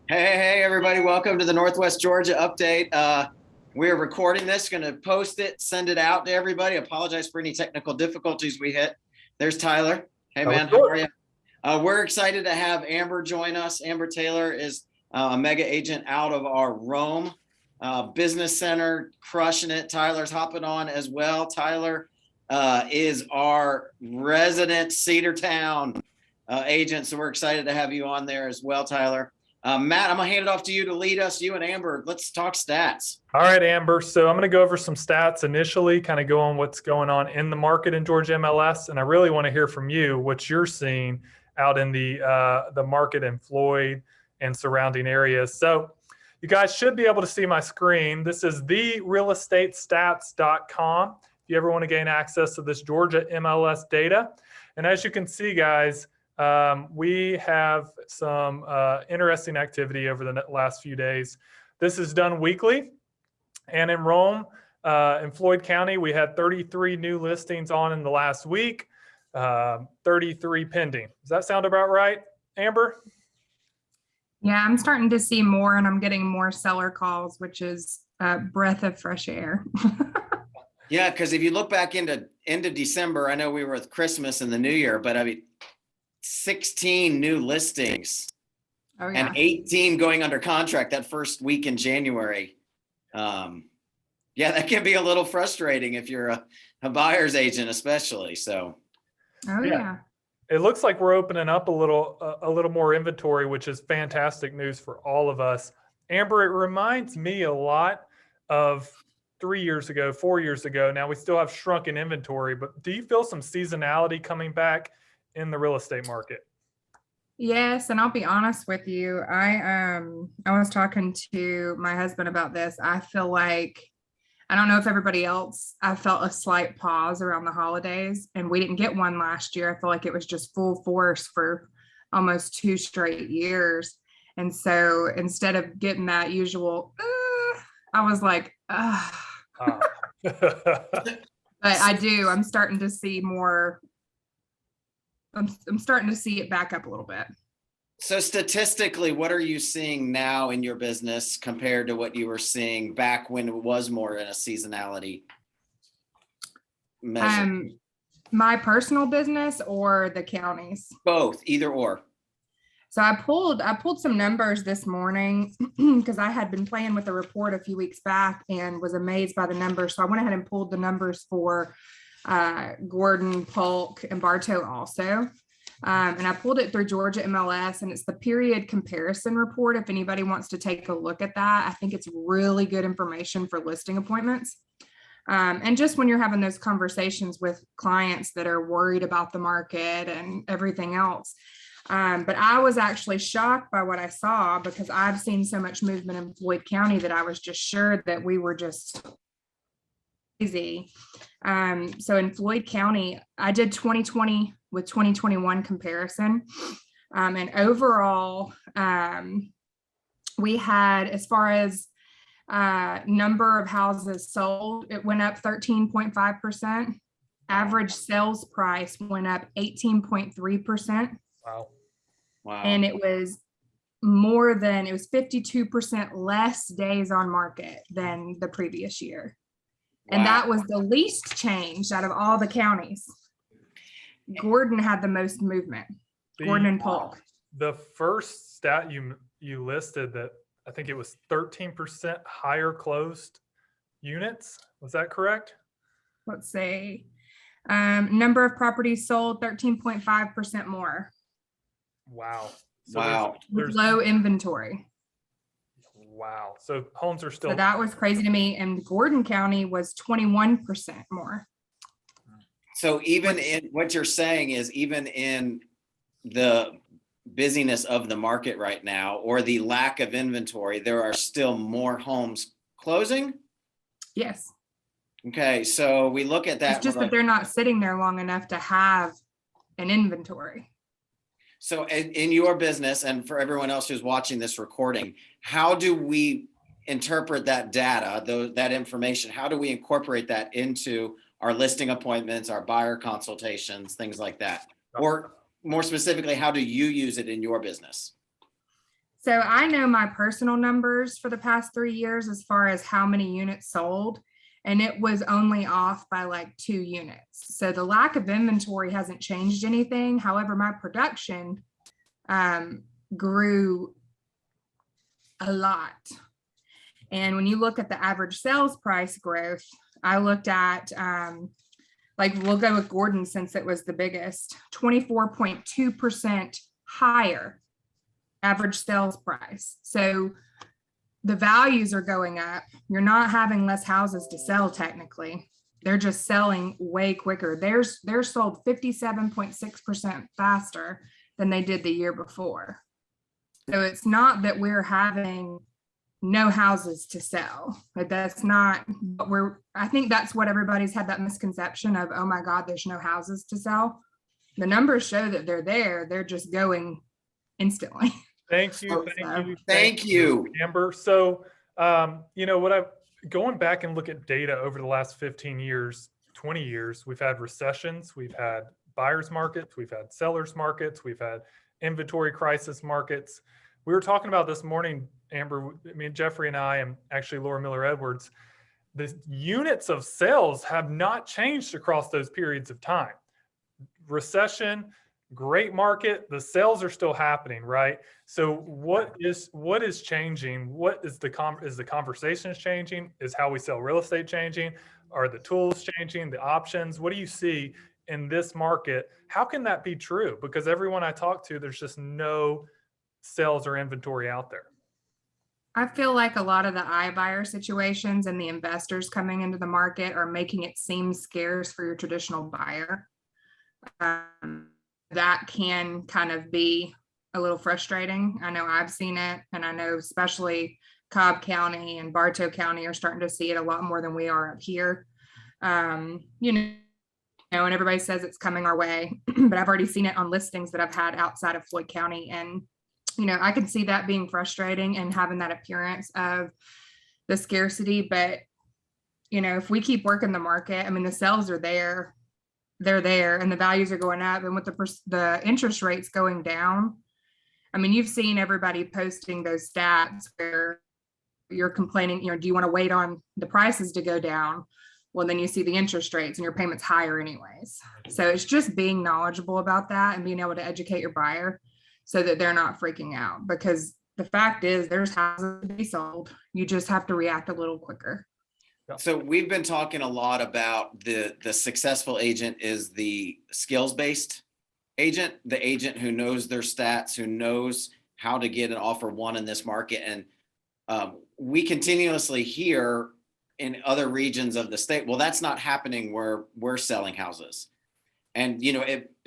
Hey, everybody. Welcome to the Northwest Georgia update. We're recording this, going to post it, send it out to everybody. Apologize for any technical difficulties we hit. There's Tyler. Hey, man. How are you? We're excited to have Amber join us. Amber Taylor is a mega agent out of our Rome business center, crushing it. Tyler's hopping on as well. Tyler is our resident Cedartown agent, so we're excited to have you on there as well, Tyler. Matt, I'm going to hand it off to you to lead us. You and Amber, let's talk stats. All right, Amber. So I'm going to go over some stats initially, kind of go on what's going on in the market in Georgia MLS. And I really want to hear from you what you're seeing out in the market in Floyd and surrounding areas. So you guys should be able to see my screen. This is therealestatestats.com if you ever want to gain access to this Georgia MLS data. And as you can see, guys, we have some interesting activity over the last few days. This is done weekly. And in Rome, in Floyd County, we had 33 new listings on in the last week, 33 pending. Does that sound about right, Amber? Yeah, I'm starting to see more, and I'm getting more seller calls, which is a breath of fresh air. Yeah, because if you look back into end of December, I know we were with Christmas and the New Year, but I mean, 16 new listings and 18 going under contract that first week in January. Yeah, that can be a little frustrating if you're a buyer's agent, especially. So, yeah. It looks like we're opening up a little more inventory, which is fantastic news for all of us. Amber, it reminds me a lot of 3 years ago, 4 years ago. Now we still have shrunken inventory, but do you feel some seasonality coming back in the real estate market? Yes, and I'll be honest with you. I was talking to my husband about this. I feel like, I don't know if everybody else, I felt a slight pause around the holidays, and we didn't get one last year. I feel like it was just full force for almost 2 straight years. And so instead of getting that usual, I was like, but I'm starting to see more. I'm starting to see it back up a little bit. So statistically, what are you seeing now in your business compared to what you were seeing back when it was more in a seasonality measure? My personal business or the counties? Both, either or. So I pulled some numbers this morning because I had been playing with a report a few weeks back and was amazed by the numbers. So I went ahead and pulled the numbers for Gordon, Polk, and Bartow also. And I pulled it through Georgia MLS, and it's the period comparison report. If anybody wants to take a look at that, I think it's really good information for listing appointments. And just when you're having those conversations with clients that are worried about the market and everything else. But I was actually shocked by what I saw because I've seen so much movement in Floyd County that I was just sure that we were just crazy. So in Floyd County, I did 2020 with 2021 comparison. And overall, we had, as far as number of houses sold, it went up 13.5%. Average sales price went up 18.3%. Wow. And it was 52% less days on market than the previous year. And that was the least change out of all the counties. Gordon had the most movement. Gordon and Polk. The first stat you listed, that I think it was 13% higher closed units. Was that correct? Let's see. Number of properties sold 13.5% more. Wow. So there's low inventory. Wow. So homes are still. So that was crazy to me. And Gordon County was 21% more. So even in what you're saying is, even in the busyness of the market right now, or the lack of inventory, there are still more homes closing? Yes. Okay. So we look at that. It's just that they're not sitting there long enough to have an inventory. So in your business, and for everyone else who's watching this recording, how do we interpret that data, that information? How do we incorporate that into our listing appointments, our buyer consultations, things like that? Or more specifically, how do you use it in your business? So I know my personal numbers for the past 3 years as far as how many units sold, and it was only off by like 2 units. So the lack of inventory hasn't changed anything. However, my production grew a lot. And when you look at the average sales price growth, I looked at, like we'll go with Gordon since it was the biggest, 24.2% higher average sales price. So the values are going up. You're not having less houses to sell technically. They're just selling way quicker. They're sold 57.6% faster than they did the year before. So it's not that we're having no houses to sell, but that's not what I think that's what everybody's had that misconception of, oh my God, there's no houses to sell. The numbers show that they're there. They're just going instantly. Thank you. Thank you, Amber. So, going back and look at data over the last 15 years, 20 years, we've had recessions, we've had buyers markets, we've had sellers markets, we've had inventory crisis markets. We were talking about this morning, Amber, me and Jeffrey and I, and actually Laura Miller Edwards, the units of sales have not changed across those periods of time. Recession, great market, the sales are still happening, right? So what is changing? What is the conversations changing? Is how we sell real estate changing? Are the tools changing? The options? What do you see in this market? How can that be true? Because everyone I talk to, there's just no sales or inventory out there. I feel like a lot of the iBuyer situations and the investors coming into the market are making it seem scarce for your traditional buyer. That can kind of be a little frustrating. I know I've seen it, and I know especially Cobb County and Bartow County are starting to see it a lot more than we are up here. And everybody says it's coming our way, but I've already seen it on listings that I've had outside of Floyd County. And, I can see that being frustrating and having that appearance of the scarcity. But, if we keep working the market, the sales are there. They're there and the values are going up, and with the interest rates going down, you've seen everybody posting those stats where you're complaining, do you want to wait on the prices to go down? Well, then you see the interest rates and your payment's higher anyways. So it's just being knowledgeable about that and being able to educate your buyer so that they're not freaking out, because the fact is there's houses to be sold. You just have to react a little quicker. So we've been talking a lot about the successful agent is the skills-based agent, the agent who knows their stats, who knows how to get an offer won in this market. And we continuously hear in other regions of the state, well, that's not happening where we're selling houses. And,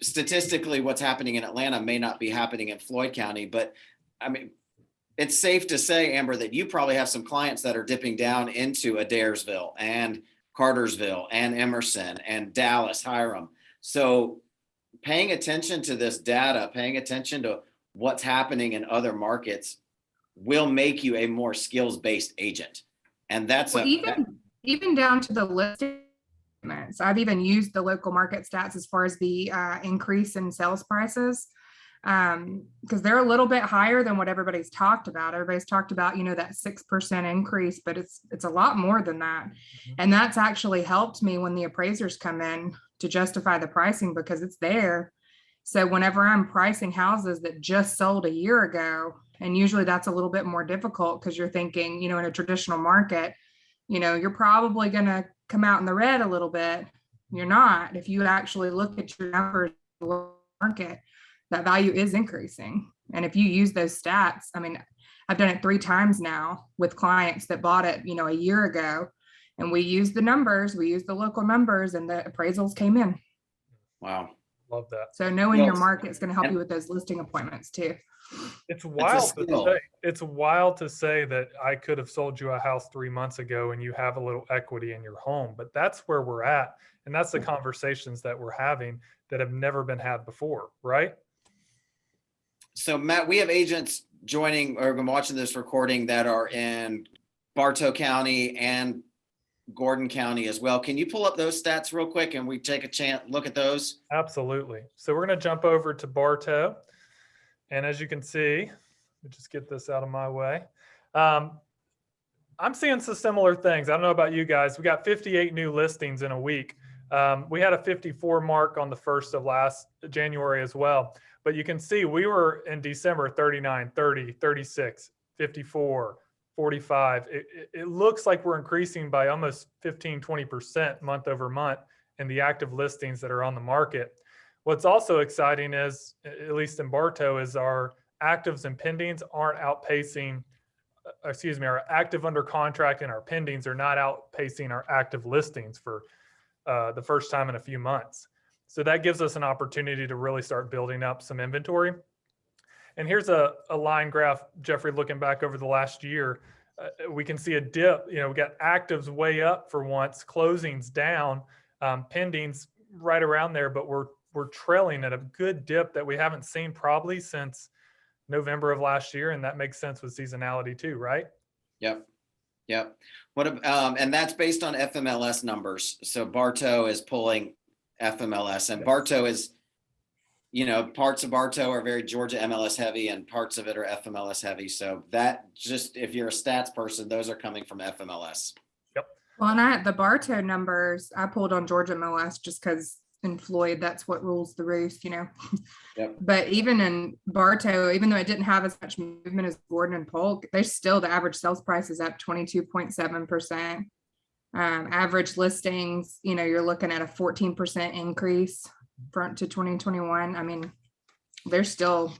statistically, what's happening in Atlanta may not be happening in Floyd County, but it's safe to say, Amber, that you probably have some clients that are dipping down into Adairsville and Cartersville and Emerson and Dallas, Hiram. So paying attention to this data, paying attention to what's happening in other markets will make you a more skills-based agent. And that's even down to the listing. I've even used the local market stats as far as the increase in sales prices, because they're a little bit higher than what everybody's talked about. Everybody's talked about, that 6% increase, but it's a lot more than that. And that's actually helped me when the appraisers come in to justify the pricing, because it's there. So whenever I'm pricing houses that just sold a year ago, and usually that's a little bit more difficult because you're thinking, in a traditional market, you're probably going to come out in the red a little bit. You're not. If you actually look at your numbers in the market, that value is increasing. And if you use those stats, I've done it 3 times now with clients that bought it, a year ago, and we used the numbers, we used the local numbers, and the appraisals came in. Wow. Love that. So knowing your market is going to help you with those listing appointments too. It's wild to say that I could have sold you a house 3 months ago and you have a little equity in your home, but that's where we're at. And that's the conversations that we're having that have never been had before, right? So Matt, we have agents joining or watching this recording that are in Bartow County and Gordon County as well. Can you pull up those stats real quick and we take a chance look at those? Absolutely. So we're going to jump over to Bartow. And as you can see, me just get this out of my way. I'm seeing some similar things. I don't know about you guys. We got 58 new listings in a week. We had a 54 mark on the 1st of last January as well. But you can see we were in December 39, 30, 36, 54, 45. It looks like we're increasing by almost 15, 20% month over month in the active listings that are on the market. What's also exciting is, at least in Bartow, is our actives and pendings aren't outpacing, our active under contract and our pendings are not outpacing our active listings for the first time in a few months. So that gives us an opportunity to really start building up some inventory. And here's a line graph, Jeffrey, looking back over the last year. We can see a dip. We got actives way up for once, closings down, pendings right around there, but we're trailing at a good dip that we haven't seen probably since November of last year. And that makes sense with seasonality too, right? Yep. And that's based on FMLS numbers. So Bartow is pulling FMLS, and Bartow is, parts of Bartow are very Georgia MLS heavy and parts of it are FMLS heavy. So that, just if you're a stats person, those are coming from FMLS. Yep. Well, and the Bartow numbers, I pulled on Georgia MLS just because in Floyd, that's what rules the roost, Yep. But even in Bartow, even though it didn't have as much movement as Gordon and Polk, there's still the average sales price is up 22.7%. Average listings, you're looking at a 14% increase front to 2021. I mean, it's still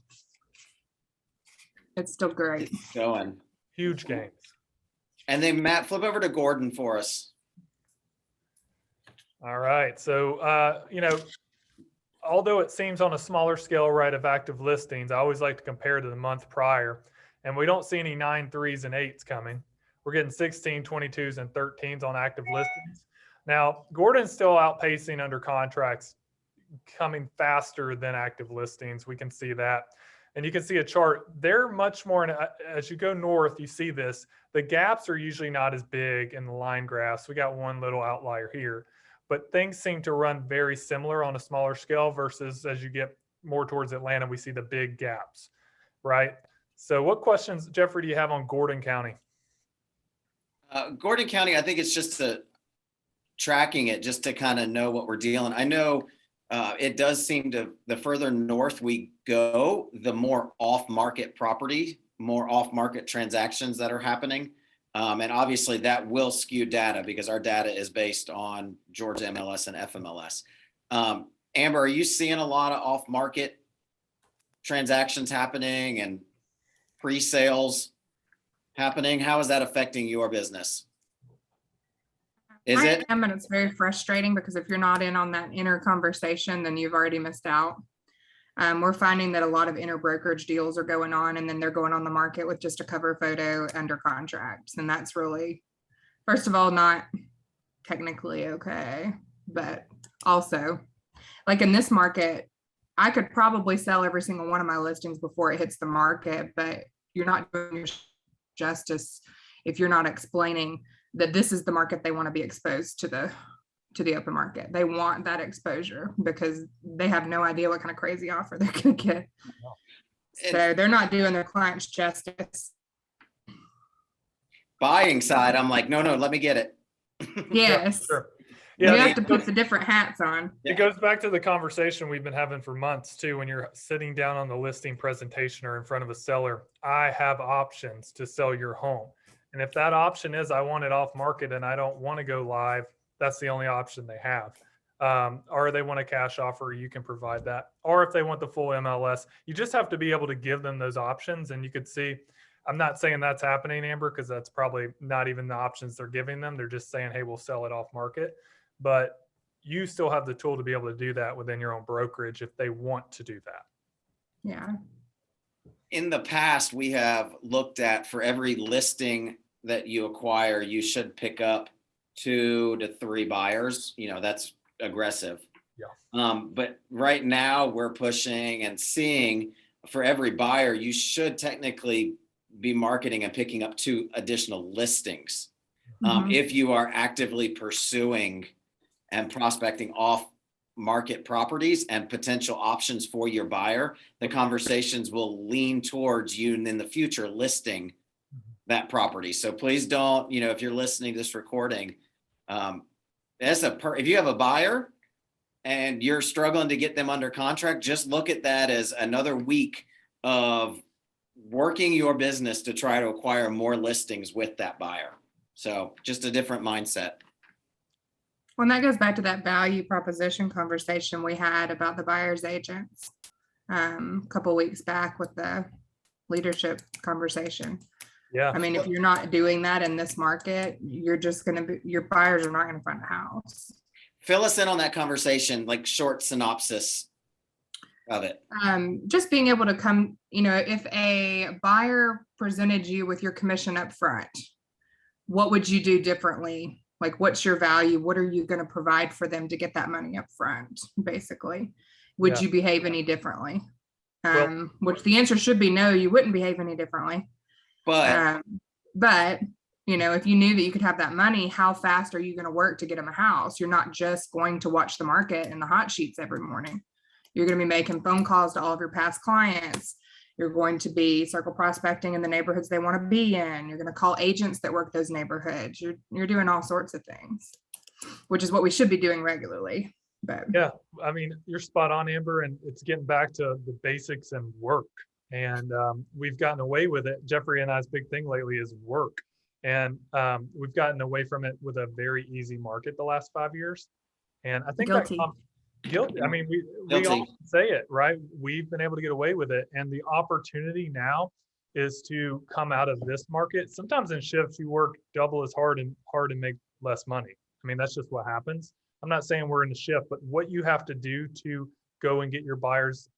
great. It's going. Huge gains. And then Matt, flip over to Gordon for us. All right. So, although it seems on a smaller scale, right, of active listings, I always like to compare to the month prior, and we don't see any 9 3s and 8s coming. We're getting 16, 22s, and 13s on active listings. Now, Gordon's still outpacing under contracts, coming faster than active listings. We can see that. And you can see a chart. They're much more, as you go north, you see this. The gaps are usually not as big in the line graphs. We got one little outlier here. But things seem to run very similar on a smaller scale versus as you get more towards Atlanta, we see the big gaps, right? So what questions, Jeffrey, do you have on Gordon County? Gordon County, I think it's just tracking it just to kind of know what we're dealing. I know it does seem to, the further north we go, the more off-market property, more off-market transactions that are happening. And obviously that will skew data because our data is based on Georgia MLS and FMLS. Amber, are you seeing a lot of off-market transactions happening and pre-sales happening? How is that affecting your business? I am, and it's very frustrating because if you're not in on that inner conversation, then you've already missed out. We're finding that a lot of inner brokerage deals are going on, and then they're going on the market with just a cover photo under contracts. And that's really, first of all, not technically okay, but also like in this market, I could probably sell every single one of my listings before it hits the market, but you're not doing your justice if you're not explaining that this is the market they want to be exposed to the open market. They want that exposure because they have no idea what kind of crazy offer they're going to get. So they're not doing their clients justice. Buying side, I'm like, no, let me get it. Yes. Sure. You have to put the different hats on. It goes back to the conversation we've been having for months too. When you're sitting down on the listing presentation or in front of a seller, I have options to sell your home. And if that option is I want it off market and I don't want to go live, that's the only option they have. Or they want a cash offer, you can provide that. Or if they want the full MLS, you just have to be able to give them those options. And you could see, I'm not saying that's happening, Amber, because that's probably not even the options they're giving them. They're just saying, hey, we'll sell it off market. But you still have the tool to be able to do that within your own brokerage if they want to do that. Yeah. In the past, we have looked at for every listing that you acquire, you should pick up 2 to 3 buyers. That's aggressive. Yeah. But right now we're pushing and seeing for every buyer, you should technically be marketing and picking up 2 additional listings. If you are actively pursuing and prospecting off market properties and potential options for your buyer, the conversations will lean towards you in the future listing that property. So please don't, if you're listening to this recording, if you have a buyer and you're struggling to get them under contract, just look at that as another week of working your business to try to acquire more listings with that buyer. So just a different mindset. Well, and that goes back to that value proposition conversation we had about the buyer's agents a couple weeks back with the leadership conversation. Yeah. I mean, if you're not doing that in this market, you're just going to be, your buyers are not going to find a house. Fill us in on that conversation, like short synopsis of it. Just being able to come, if a buyer presented you with your commission up front, what would you do differently? Like, what's your value? What are you going to provide for them to get that money up front? Basically, would you behave any differently? Which the answer should be no, you wouldn't behave any differently. But if you knew that you could have that money, how fast are you going to work to get them a house? You're not just going to watch the market and the hot sheets every morning. You're going to be making phone calls to all of your past clients. You're going to be circle prospecting in the neighborhoods they want to be in. You're going to call agents that work those neighborhoods. You're doing all sorts of things, which is what we should be doing regularly. But yeah, I mean, you're spot on, Amber, and it's getting back to the basics and work. And we've gotten away with it. Jeffrey and I's big thing lately is work. And we've gotten away from it with a very easy market the last 5 years. And I think guilty. Guilty. I mean, we all say it, right? We've been able to get away with it. And the opportunity now is to come out of this market. Sometimes in shifts, you work double as hard and make less money. I mean, that's just what happens. I'm not saying we're in a shift, but what you have to do to go and get your buyer's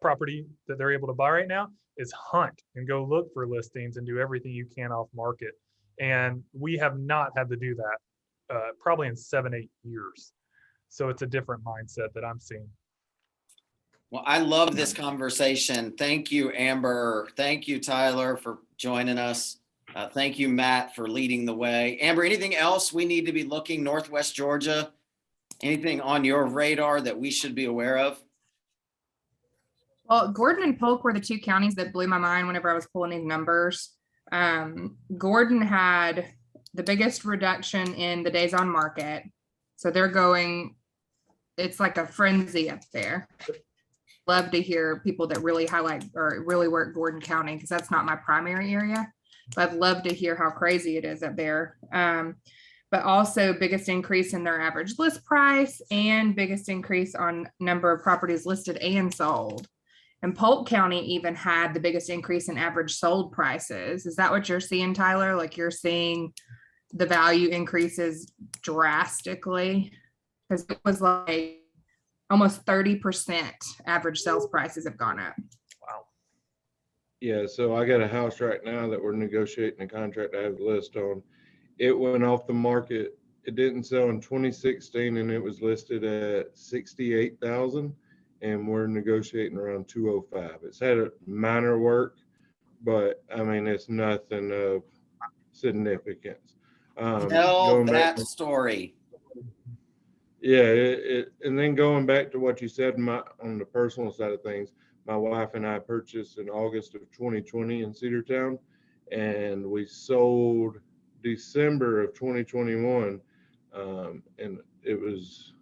property that they're able to buy right now is hunt and go look for listings and do everything you can off market. And we have not had to do that probably in 7-8 years. So it's a different mindset that I'm seeing. Well, I love this conversation. Thank you, Amber. Thank you, Tyler, for joining us. Thank you, Matt, for leading the way. Amber, anything else we need to be looking Northwest Georgia? Anything on your radar that we should be aware of? Well, Gordon and Polk were the two counties that blew my mind whenever I was pulling these numbers. Gordon had the biggest reduction in the days on market. So they're going, it's like a frenzy up there. Love to hear people that really highlight or really work Gordon County, because that's not my primary area. But I'd love to hear how crazy it is up there. But also biggest increase in their average list price and biggest increase on number of properties listed and sold. And Polk County even had the biggest increase in average sold prices. Is that what you're seeing, Tyler? Like, you're seeing the value increases drastically? Because it was like almost 30% average sales prices have gone up. Wow. Yeah, so I got a house right now that we're negotiating a contract I have a list on. It went off the market. It didn't sell in 2016 and it was listed at 68,000 and we're negotiating around 205. It's had a minor work, but I mean, it's nothing of significance. Tell that story. Yeah, and then going back to what you said on the personal side of things, my wife and I purchased in August of 2020 in Cedartown, and we sold December of 2021, and it was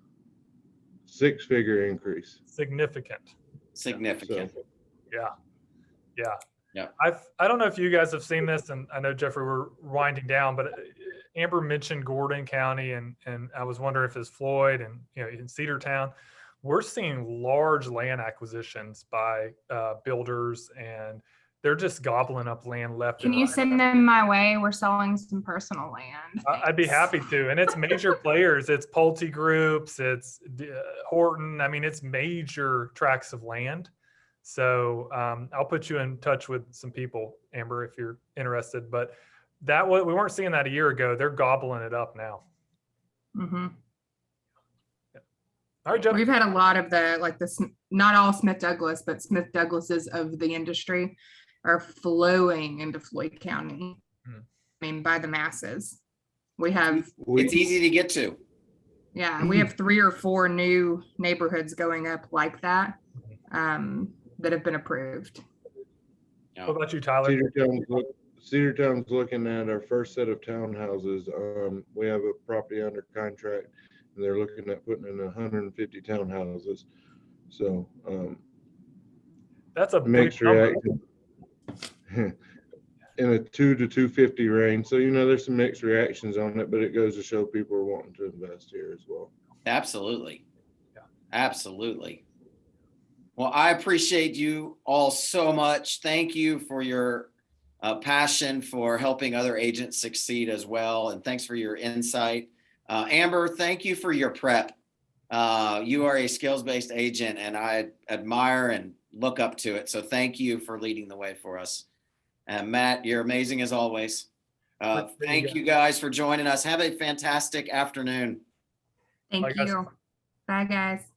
6-figure increase. Significant. So, Yeah. I don't know if you guys have seen this, and I know, Jeffrey, we're winding down, but Amber mentioned Gordon County, and I was wondering if it's Floyd and in Cedartown. We're seeing large land acquisitions by builders, and they're just gobbling up land left. Can you send them my way? We're selling some personal land. I'd be happy to. And it's major players. It's Pulte Groups. It's Horton. I mean, it's major tracts of land. So I'll put you in touch with some people, Amber, if you're interested. But we weren't seeing that a year ago. They're gobbling it up now. Mm-hmm. Yeah. All right, Jeff. We've had a lot of not all Smith Douglas, but Smith Douglases of the industry are flowing into Floyd County. I mean, by the masses. It's easy to get to. Yeah, we have 3 or 4 new neighborhoods going up like that, that have been approved. What about you, Tyler? Cedartown's looking at our first set of townhouses. We have a property under contract, and they're looking at putting in 150 townhouses. So That's a big mixed number. reaction in a 2 to 250 range. So there's some mixed reactions on it, but it goes to show people are wanting to invest here as well. Absolutely. Yeah. Absolutely. Well, I appreciate you all so much. Thank you for your passion for helping other agents succeed as well. And thanks for your insight. Amber, thank you for your prep. You are a skills-based agent, and I admire and look up to it. So thank you for leading the way for us. And Matt, you're amazing as always. Thank you guys for joining us. Have a fantastic afternoon. Thank Bye, guys. you. Bye, guys.